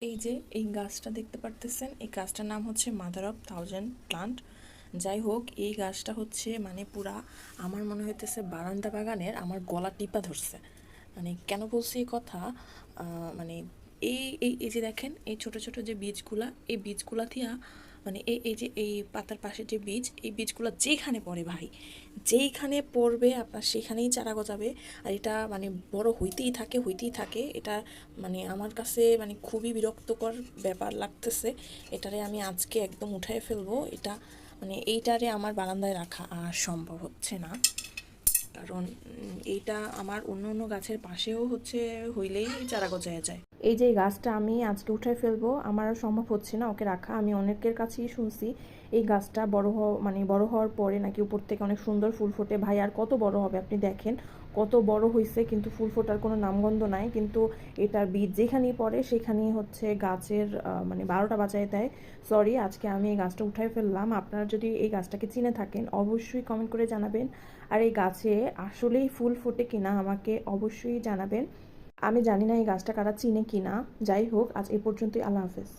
এই যে এই গাছটা দেখতে পারতেছেন, এই গাছটার নাম হচ্ছে মাদার অফ থাউজেন্ড প্লান্ট। যাই হোক, এই গাছটা হচ্ছে মানে পুরা আমার মনে হইতেছে বারান্দা বাগানের আমার গলা টিপা ধরছে। মানে কেন বলছি এই কথা, মানে এই যে দেখেন এই ছোট ছোট যে বীজগুলা, এই বীজগুলা থিয়া মানে এই যে এই পাতার পাশে যে বীজ, এই বীজগুলো যেখানে পড়ে ভাই, যেইখানে পড়বে আপনার সেখানেই চারা গজাবে। আর এটা মানে বড় হইতেই থাকে এটা। মানে আমার কাছে মানে খুবই বিরক্তকর ব্যাপার লাগতেছে। এটারে আমি আজকে একদম উঠায় ফেলবো। এটা মানে এইটারে আমার বারান্দায় রাখা আর সম্ভব হচ্ছে না, কারণ এইটা আমার অন্য অন্য গাছের পাশেও হচ্ছে হইলেই চারা গজায় যায়। এই যে গাছটা আমি আজকে উঠায় ফেলবো, আমার আর সম্ভব হচ্ছে না ওকে রাখা। আমি অনেকের কাছেই শুনছি এই গাছটা বড় হওয়ার পরে নাকি উপর থেকে অনেক সুন্দর ফুল ফোটে। ভাই আর কত বড় হবে, আপনি দেখেন কত বড় হয়েছে, কিন্তু ফুল ফোটার কোনো নামগন্ধ নাই। কিন্তু এটার বীজ যেখানেই পড়ে সেখানেই হচ্ছে গাছের মানে 12টা বাজায় দেয়। সরি, আজকে আমি এই গাছটা উঠায় ফেললাম। আপনারা যদি এই গাছটাকে চিনে থাকেন অবশ্যই কমেন্ট করে জানাবেন। আর এই গাছে আসলেই ফুল ফোটে কিনা আমাকে অবশ্যই জানাবেন। আমি জানি না এই গাছটা কারা চিনে কিনা। যাই হোক, আজ এ পর্যন্তই। আল্লাহ হাফেজ।